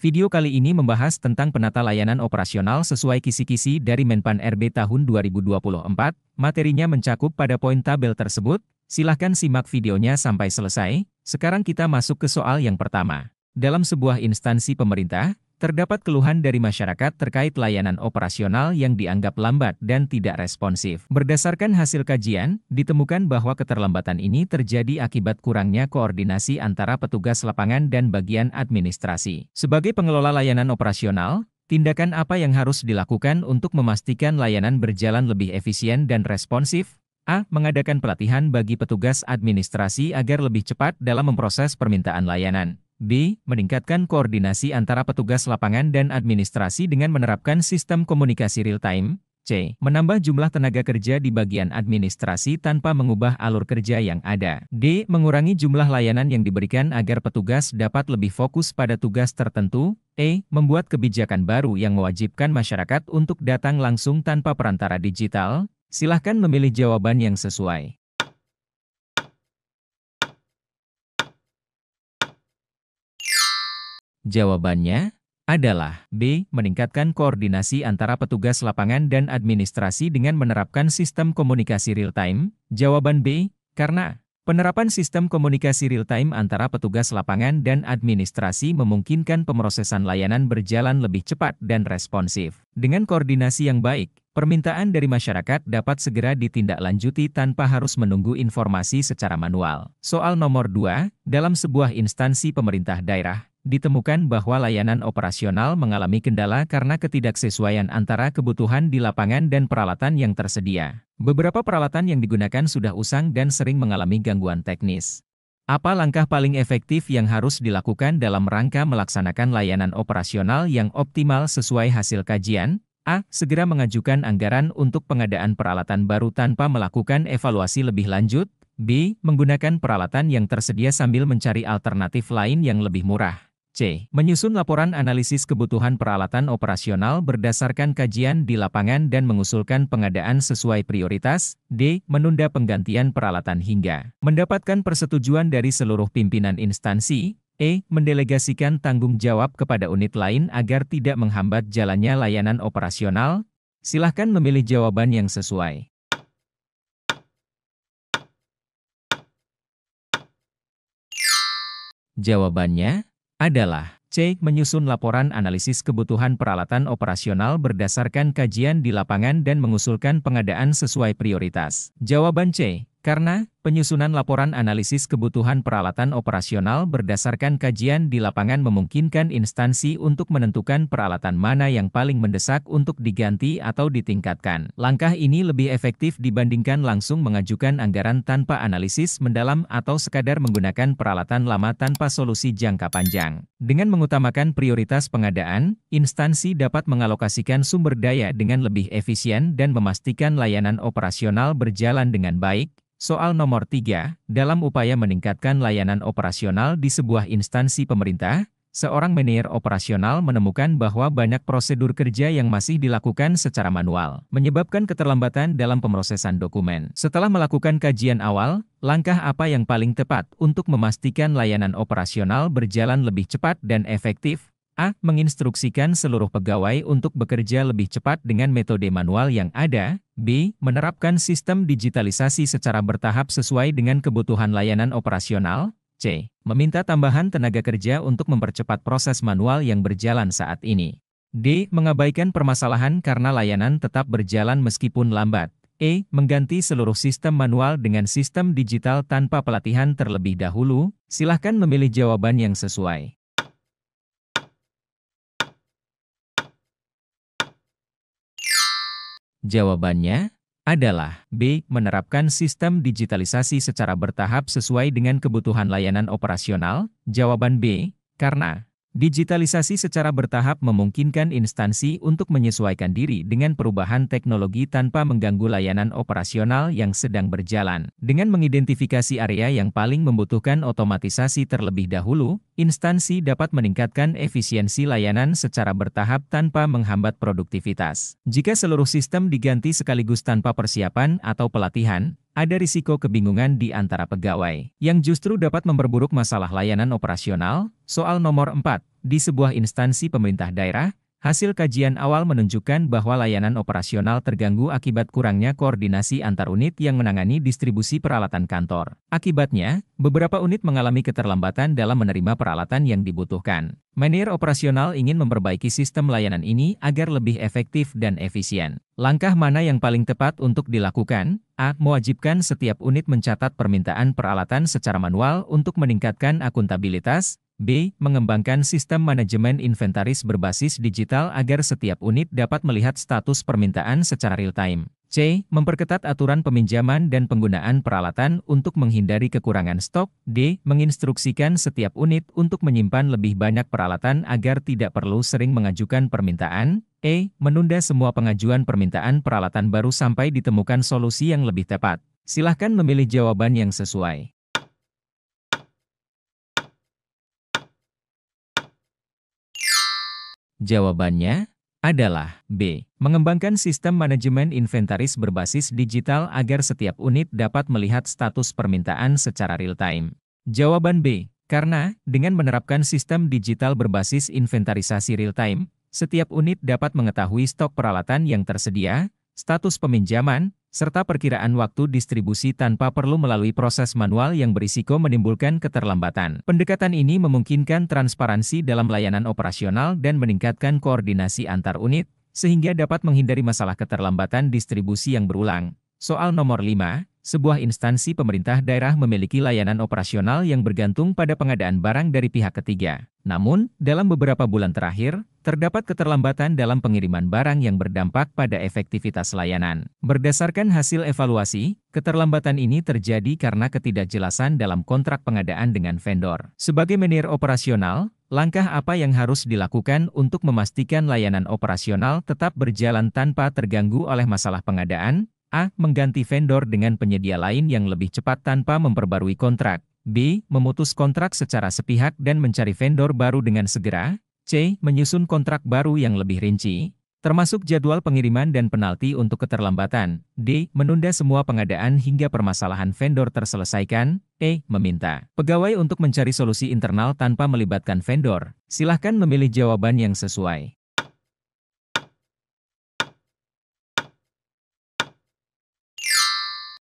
Video kali ini membahas tentang penata layanan operasional sesuai kisi-kisi dari Menpan RB tahun 2024. Materinya mencakup pada poin tabel tersebut. Silahkan simak videonya sampai selesai. Sekarang kita masuk ke soal yang pertama. Dalam sebuah instansi pemerintah, terdapat keluhan dari masyarakat terkait layanan operasional yang dianggap lambat dan tidak responsif. Berdasarkan hasil kajian, ditemukan bahwa keterlambatan ini terjadi akibat kurangnya koordinasi antara petugas lapangan dan bagian administrasi. Sebagai pengelola layanan operasional, tindakan apa yang harus dilakukan untuk memastikan layanan berjalan lebih efisien dan responsif? A. Mengadakan pelatihan bagi petugas administrasi agar lebih cepat dalam memproses permintaan layanan. B. Meningkatkan koordinasi antara petugas lapangan dan administrasi dengan menerapkan sistem komunikasi real-time. C. Menambah jumlah tenaga kerja di bagian administrasi tanpa mengubah alur kerja yang ada. D. Mengurangi jumlah layanan yang diberikan agar petugas dapat lebih fokus pada tugas tertentu. E. Membuat kebijakan baru yang mewajibkan masyarakat untuk datang langsung tanpa perantara digital. Silahkan memilih jawaban yang sesuai. Jawabannya adalah B. Meningkatkan koordinasi antara petugas lapangan dan administrasi dengan menerapkan sistem komunikasi real-time. Jawaban B. Karena penerapan sistem komunikasi real-time antara petugas lapangan dan administrasi memungkinkan pemrosesan layanan berjalan lebih cepat dan responsif. Dengan koordinasi yang baik, permintaan dari masyarakat dapat segera ditindaklanjuti tanpa harus menunggu informasi secara manual. Soal nomor 2, dalam sebuah instansi pemerintah daerah, ditemukan bahwa layanan operasional mengalami kendala karena ketidaksesuaian antara kebutuhan di lapangan dan peralatan yang tersedia. Beberapa peralatan yang digunakan sudah usang dan sering mengalami gangguan teknis. Apa langkah paling efektif yang harus dilakukan dalam rangka melaksanakan layanan operasional yang optimal sesuai hasil kajian? A. Segera mengajukan anggaran untuk pengadaan peralatan baru tanpa melakukan evaluasi lebih lanjut. B. Menggunakan peralatan yang tersedia sambil mencari alternatif lain yang lebih murah. C. Menyusun laporan analisis kebutuhan peralatan operasional berdasarkan kajian di lapangan dan mengusulkan pengadaan sesuai prioritas. D. Menunda penggantian peralatan hingga mendapatkan persetujuan dari seluruh pimpinan instansi. E. Mendelegasikan tanggung jawab kepada unit lain agar tidak menghambat jalannya layanan operasional. Silahkan memilih jawaban yang sesuai. Jawabannya adalah C. Menyusun laporan analisis kebutuhan peralatan operasional berdasarkan kajian di lapangan dan mengusulkan pengadaan sesuai prioritas. Jawaban C. Karena penyusunan laporan analisis kebutuhan peralatan operasional berdasarkan kajian di lapangan memungkinkan instansi untuk menentukan peralatan mana yang paling mendesak untuk diganti atau ditingkatkan. Langkah ini lebih efektif dibandingkan langsung mengajukan anggaran tanpa analisis mendalam atau sekadar menggunakan peralatan lama tanpa solusi jangka panjang. Dengan mengutamakan prioritas pengadaan, instansi dapat mengalokasikan sumber daya dengan lebih efisien dan memastikan layanan operasional berjalan dengan baik. Soal nomor 3, dalam upaya meningkatkan layanan operasional di sebuah instansi pemerintah, seorang manajer operasional menemukan bahwa banyak prosedur kerja yang masih dilakukan secara manual, menyebabkan keterlambatan dalam pemrosesan dokumen. Setelah melakukan kajian awal, langkah apa yang paling tepat untuk memastikan layanan operasional berjalan lebih cepat dan efektif? A. Menginstruksikan seluruh pegawai untuk bekerja lebih cepat dengan metode manual yang ada. B. Menerapkan sistem digitalisasi secara bertahap sesuai dengan kebutuhan layanan operasional. C. Meminta tambahan tenaga kerja untuk mempercepat proses manual yang berjalan saat ini. D. Mengabaikan permasalahan karena layanan tetap berjalan meskipun lambat. E. Mengganti seluruh sistem manual dengan sistem digital tanpa pelatihan terlebih dahulu. Silahkan memilih jawaban yang sesuai. Jawabannya adalah B. Menerapkan sistem digitalisasi secara bertahap sesuai dengan kebutuhan layanan operasional. Jawaban B. Karena digitalisasi secara bertahap memungkinkan instansi untuk menyesuaikan diri dengan perubahan teknologi tanpa mengganggu layanan operasional yang sedang berjalan. Dengan mengidentifikasi area yang paling membutuhkan otomatisasi terlebih dahulu, instansi dapat meningkatkan efisiensi layanan secara bertahap tanpa menghambat produktivitas. Jika seluruh sistem diganti sekaligus tanpa persiapan atau pelatihan, ada risiko kebingungan di antara pegawai, yang justru dapat memperburuk masalah layanan operasional. Soal nomor 4. di sebuah instansi pemerintah daerah, hasil kajian awal menunjukkan bahwa layanan operasional terganggu akibat kurangnya koordinasi antar unit yang menangani distribusi peralatan kantor. Akibatnya, beberapa unit mengalami keterlambatan dalam menerima peralatan yang dibutuhkan. Manajer operasional ingin memperbaiki sistem layanan ini agar lebih efektif dan efisien. Langkah mana yang paling tepat untuk dilakukan? A. Mewajibkan setiap unit mencatat permintaan peralatan secara manual untuk meningkatkan akuntabilitas. B. Mengembangkan sistem manajemen inventaris berbasis digital agar setiap unit dapat melihat status permintaan secara real-time. C. Memperketat aturan peminjaman dan penggunaan peralatan untuk menghindari kekurangan stok. D. Menginstruksikan setiap unit untuk menyimpan lebih banyak peralatan agar tidak perlu sering mengajukan permintaan. E. Menunda semua pengajuan permintaan peralatan baru sampai ditemukan solusi yang lebih tepat. Silahkan memilih jawaban yang sesuai. Jawabannya adalah B. Mengembangkan sistem manajemen inventaris berbasis digital agar setiap unit dapat melihat status permintaan secara real-time. Jawaban B. Karena, dengan menerapkan sistem digital berbasis inventarisasi real-time, setiap unit dapat mengetahui stok peralatan yang tersedia, status peminjaman, serta perkiraan waktu distribusi tanpa perlu melalui proses manual yang berisiko menimbulkan keterlambatan. Pendekatan ini memungkinkan transparansi dalam layanan operasional dan meningkatkan koordinasi antar unit, sehingga dapat menghindari masalah keterlambatan distribusi yang berulang. Soal nomor 5, sebuah instansi pemerintah daerah memiliki layanan operasional yang bergantung pada pengadaan barang dari pihak ketiga. Namun, dalam beberapa bulan terakhir, terdapat keterlambatan dalam pengiriman barang yang berdampak pada efektivitas layanan. Berdasarkan hasil evaluasi, keterlambatan ini terjadi karena ketidakjelasan dalam kontrak pengadaan dengan vendor. Sebagai manajer operasional, langkah apa yang harus dilakukan untuk memastikan layanan operasional tetap berjalan tanpa terganggu oleh masalah pengadaan? A. Mengganti vendor dengan penyedia lain yang lebih cepat tanpa memperbarui kontrak. B. Memutus kontrak secara sepihak dan mencari vendor baru dengan segera. C. Menyusun kontrak baru yang lebih rinci, termasuk jadwal pengiriman dan penalti untuk keterlambatan. D. Menunda semua pengadaan hingga permasalahan vendor terselesaikan. E. Meminta pegawai untuk mencari solusi internal tanpa melibatkan vendor. Silahkan memilih jawaban yang sesuai.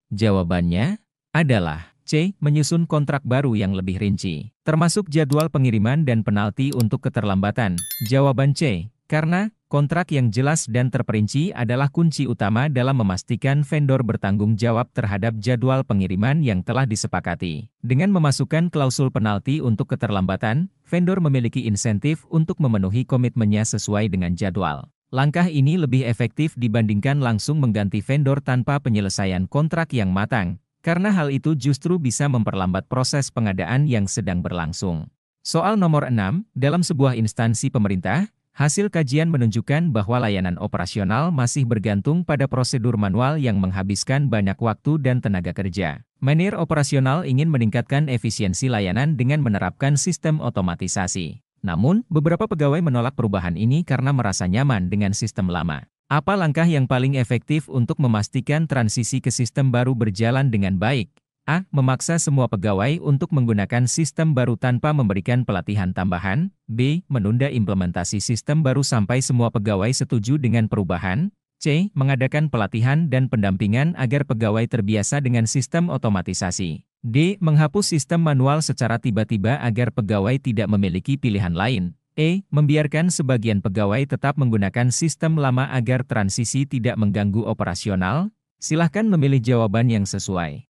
Jawabannya adalah C. Menyusun kontrak baru yang lebih rinci, termasuk jadwal pengiriman dan penalti untuk keterlambatan. Jawaban C. Karena kontrak yang jelas dan terperinci adalah kunci utama dalam memastikan vendor bertanggung jawab terhadap jadwal pengiriman yang telah disepakati. Dengan memasukkan klausul penalti untuk keterlambatan, vendor memiliki insentif untuk memenuhi komitmennya sesuai dengan jadwal. Langkah ini lebih efektif dibandingkan langsung mengganti vendor tanpa penyelesaian kontrak yang matang, karena hal itu justru bisa memperlambat proses pengadaan yang sedang berlangsung. Soal nomor 6, dalam sebuah instansi pemerintah, hasil kajian menunjukkan bahwa layanan operasional masih bergantung pada prosedur manual yang menghabiskan banyak waktu dan tenaga kerja. Manajer operasional ingin meningkatkan efisiensi layanan dengan menerapkan sistem otomatisasi. Namun, beberapa pegawai menolak perubahan ini karena merasa nyaman dengan sistem lama. Apa langkah yang paling efektif untuk memastikan transisi ke sistem baru berjalan dengan baik? A. Memaksa semua pegawai untuk menggunakan sistem baru tanpa memberikan pelatihan tambahan. B. Menunda implementasi sistem baru sampai semua pegawai setuju dengan perubahan. C. Mengadakan pelatihan dan pendampingan agar pegawai terbiasa dengan sistem otomatisasi. D. Menghapus sistem manual secara tiba-tiba agar pegawai tidak memiliki pilihan lain. E. Membiarkan sebagian pegawai tetap menggunakan sistem lama agar transisi tidak mengganggu operasional. Silahkan memilih jawaban yang sesuai.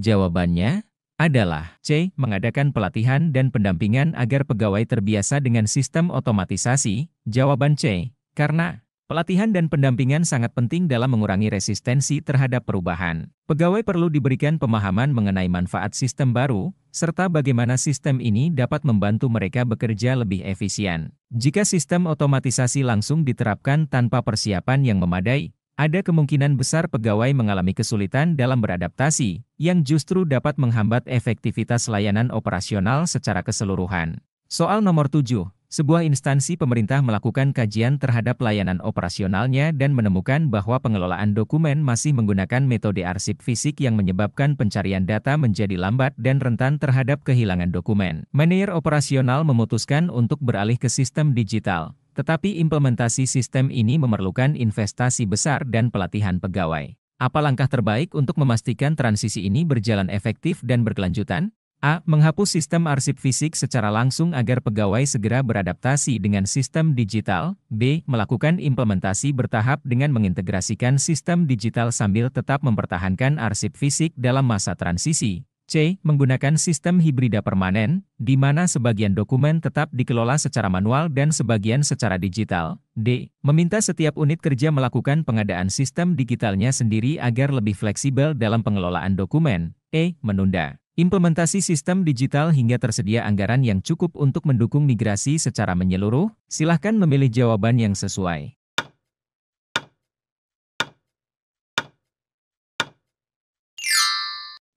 Jawabannya adalah C. Mengadakan pelatihan dan pendampingan agar pegawai terbiasa dengan sistem otomatisasi. Jawaban C. Karena pelatihan dan pendampingan sangat penting dalam mengurangi resistensi terhadap perubahan. Pegawai perlu diberikan pemahaman mengenai manfaat sistem baru, serta bagaimana sistem ini dapat membantu mereka bekerja lebih efisien. Jika sistem otomatisasi langsung diterapkan tanpa persiapan yang memadai, ada kemungkinan besar pegawai mengalami kesulitan dalam beradaptasi, yang justru dapat menghambat efektivitas layanan operasional secara keseluruhan. Soal nomor 7. Sebuah instansi pemerintah melakukan kajian terhadap layanan operasionalnya dan menemukan bahwa pengelolaan dokumen masih menggunakan metode arsip fisik yang menyebabkan pencarian data menjadi lambat dan rentan terhadap kehilangan dokumen. Manajer operasional memutuskan untuk beralih ke sistem digital, tetapi implementasi sistem ini memerlukan investasi besar dan pelatihan pegawai. Apa langkah terbaik untuk memastikan transisi ini berjalan efektif dan berkelanjutan? A. Menghapus sistem arsip fisik secara langsung agar pegawai segera beradaptasi dengan sistem digital. B. Melakukan implementasi bertahap dengan mengintegrasikan sistem digital sambil tetap mempertahankan arsip fisik dalam masa transisi. C. Menggunakan sistem hibrida permanen, di mana sebagian dokumen tetap dikelola secara manual dan sebagian secara digital. D. Meminta setiap unit kerja melakukan pengadaan sistem digitalnya sendiri agar lebih fleksibel dalam pengelolaan dokumen. E. Menunda implementasi sistem digital hingga tersedia anggaran yang cukup untuk mendukung migrasi secara menyeluruh. Silahkan memilih jawaban yang sesuai.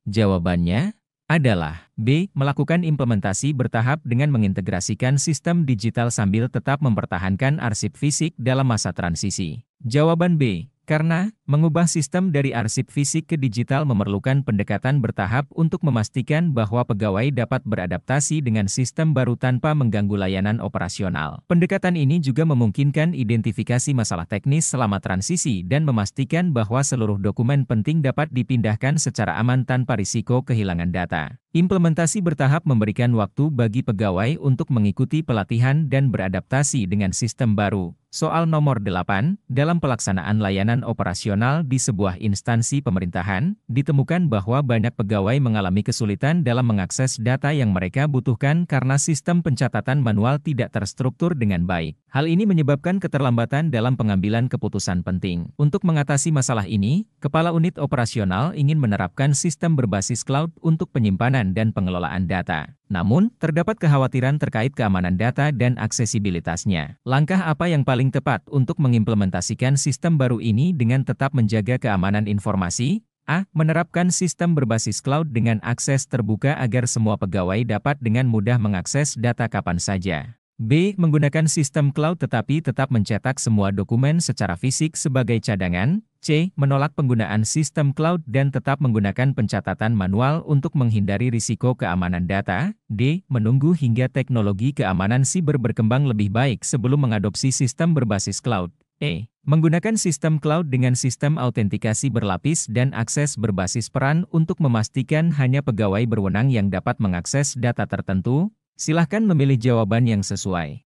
Jawabannya adalah B. Melakukan implementasi bertahap dengan mengintegrasikan sistem digital sambil tetap mempertahankan arsip fisik dalam masa transisi. Jawaban B. Karena mengubah sistem dari arsip fisik ke digital memerlukan pendekatan bertahap untuk memastikan bahwa pegawai dapat beradaptasi dengan sistem baru tanpa mengganggu layanan operasional. Pendekatan ini juga memungkinkan identifikasi masalah teknis selama transisi dan memastikan bahwa seluruh dokumen penting dapat dipindahkan secara aman tanpa risiko kehilangan data. Implementasi bertahap memberikan waktu bagi pegawai untuk mengikuti pelatihan dan beradaptasi dengan sistem baru. Soal nomor 8, dalam pelaksanaan layanan operasional di sebuah instansi pemerintahan, ditemukan bahwa banyak pegawai mengalami kesulitan dalam mengakses data yang mereka butuhkan karena sistem pencatatan manual tidak terstruktur dengan baik. Hal ini menyebabkan keterlambatan dalam pengambilan keputusan penting. Untuk mengatasi masalah ini, Kepala Unit Operasional ingin menerapkan sistem berbasis cloud untuk penyimpanan dan pengelolaan data. Namun, terdapat kekhawatiran terkait keamanan data dan aksesibilitasnya. Langkah apa yang paling tepat untuk mengimplementasikan sistem baru ini dengan tetap menjaga keamanan informasi? A. Menerapkan sistem berbasis cloud dengan akses terbuka agar semua pegawai dapat dengan mudah mengakses data kapan saja. B. Menggunakan sistem cloud tetapi tetap mencetak semua dokumen secara fisik sebagai cadangan. C. Menolak penggunaan sistem cloud dan tetap menggunakan pencatatan manual untuk menghindari risiko keamanan data. D. Menunggu hingga teknologi keamanan siber berkembang lebih baik sebelum mengadopsi sistem berbasis cloud. E. Menggunakan sistem cloud dengan sistem autentikasi berlapis dan akses berbasis peran untuk memastikan hanya pegawai berwenang yang dapat mengakses data tertentu. Silahkan memilih jawaban yang sesuai.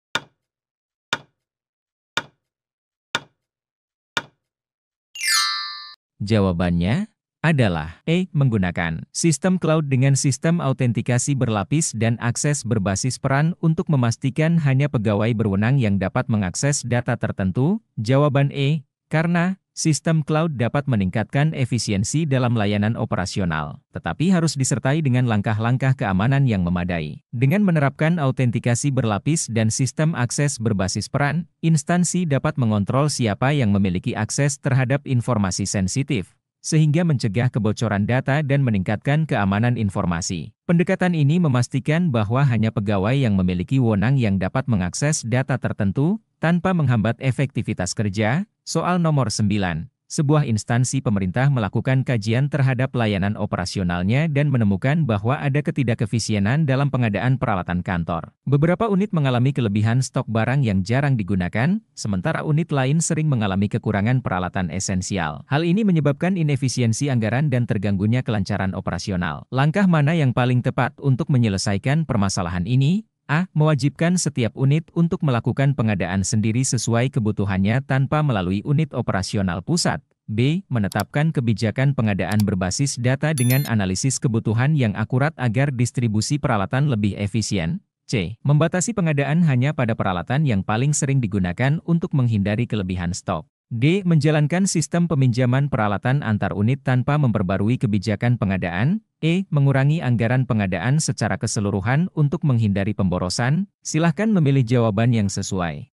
Jawabannya adalah E. Menggunakan sistem cloud dengan sistem autentikasi berlapis dan akses berbasis peran untuk memastikan hanya pegawai berwenang yang dapat mengakses data tertentu. Jawaban E. Karena sistem cloud dapat meningkatkan efisiensi dalam layanan operasional, tetapi harus disertai dengan langkah-langkah keamanan yang memadai. Dengan menerapkan autentikasi berlapis dan sistem akses berbasis peran, instansi dapat mengontrol siapa yang memiliki akses terhadap informasi sensitif, sehingga mencegah kebocoran data dan meningkatkan keamanan informasi. Pendekatan ini memastikan bahwa hanya pegawai yang memiliki wewenang yang dapat mengakses data tertentu, tanpa menghambat efektivitas kerja. Soal nomor 9. Sebuah instansi pemerintah melakukan kajian terhadap layanan operasionalnya dan menemukan bahwa ada ketidakefisienan dalam pengadaan peralatan kantor. Beberapa unit mengalami kelebihan stok barang yang jarang digunakan, sementara unit lain sering mengalami kekurangan peralatan esensial. Hal ini menyebabkan inefisiensi anggaran dan terganggunya kelancaran operasional. Langkah mana yang paling tepat untuk menyelesaikan permasalahan ini? A. Mewajibkan setiap unit untuk melakukan pengadaan sendiri sesuai kebutuhannya tanpa melalui unit operasional pusat. B. Menetapkan kebijakan pengadaan berbasis data dengan analisis kebutuhan yang akurat agar distribusi peralatan lebih efisien. C. Membatasi pengadaan hanya pada peralatan yang paling sering digunakan untuk menghindari kelebihan stok. D. Menjalankan sistem peminjaman peralatan antar unit tanpa memperbarui kebijakan pengadaan. E. Mengurangi anggaran pengadaan secara keseluruhan untuk menghindari pemborosan. Silahkan memilih jawaban yang sesuai.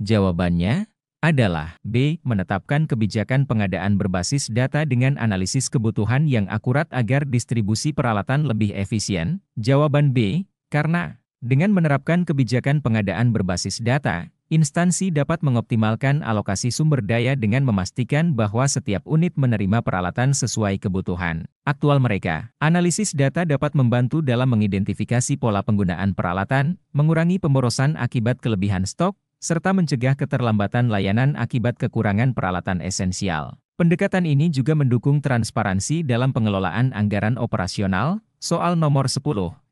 Jawabannya adalah B. Menetapkan kebijakan pengadaan berbasis data dengan analisis kebutuhan yang akurat agar distribusi peralatan lebih efisien. Jawaban B. Karena dengan menerapkan kebijakan pengadaan berbasis data, instansi dapat mengoptimalkan alokasi sumber daya dengan memastikan bahwa setiap unit menerima peralatan sesuai kebutuhan aktual mereka. Analisis data dapat membantu dalam mengidentifikasi pola penggunaan peralatan, mengurangi pemborosan akibat kelebihan stok, serta mencegah keterlambatan layanan akibat kekurangan peralatan esensial. Pendekatan ini juga mendukung transparansi dalam pengelolaan anggaran operasional. Soal nomor 10.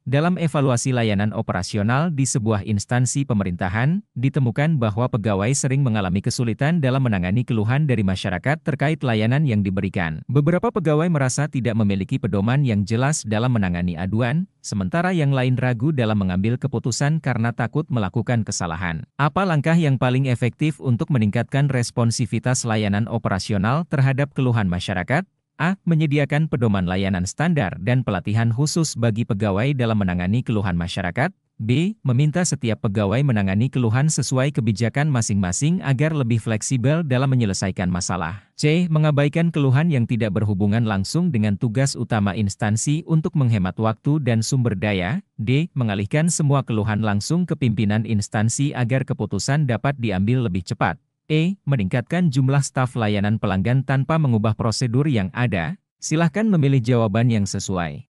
Dalam evaluasi layanan operasional di sebuah instansi pemerintahan, ditemukan bahwa pegawai sering mengalami kesulitan dalam menangani keluhan dari masyarakat terkait layanan yang diberikan. Beberapa pegawai merasa tidak memiliki pedoman yang jelas dalam menangani aduan, sementara yang lain ragu dalam mengambil keputusan karena takut melakukan kesalahan. Apa langkah yang paling efektif untuk meningkatkan responsivitas layanan operasional terhadap keluhan masyarakat? A. Menyediakan pedoman layanan standar dan pelatihan khusus bagi pegawai dalam menangani keluhan masyarakat. B. Meminta setiap pegawai menangani keluhan sesuai kebijakan masing-masing agar lebih fleksibel dalam menyelesaikan masalah. C. Mengabaikan keluhan yang tidak berhubungan langsung dengan tugas utama instansi untuk menghemat waktu dan sumber daya. D. Mengalihkan semua keluhan langsung ke pimpinan instansi agar keputusan dapat diambil lebih cepat. E. Meningkatkan jumlah staf layanan pelanggan tanpa mengubah prosedur yang ada. Silahkan memilih jawaban yang sesuai.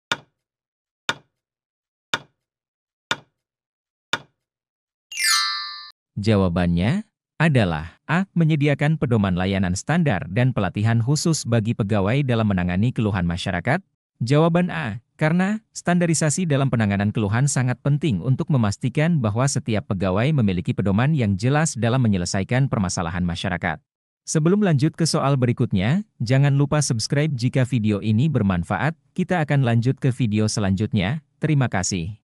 Jawabannya adalah A. Menyediakan pedoman layanan standar dan pelatihan khusus bagi pegawai dalam menangani keluhan masyarakat. Jawaban A. Karena standarisasi dalam penanganan keluhan sangat penting untuk memastikan bahwa setiap pegawai memiliki pedoman yang jelas dalam menyelesaikan permasalahan masyarakat. Sebelum lanjut ke soal berikutnya, jangan lupa subscribe jika video ini bermanfaat. Kita akan lanjut ke video selanjutnya. Terima kasih.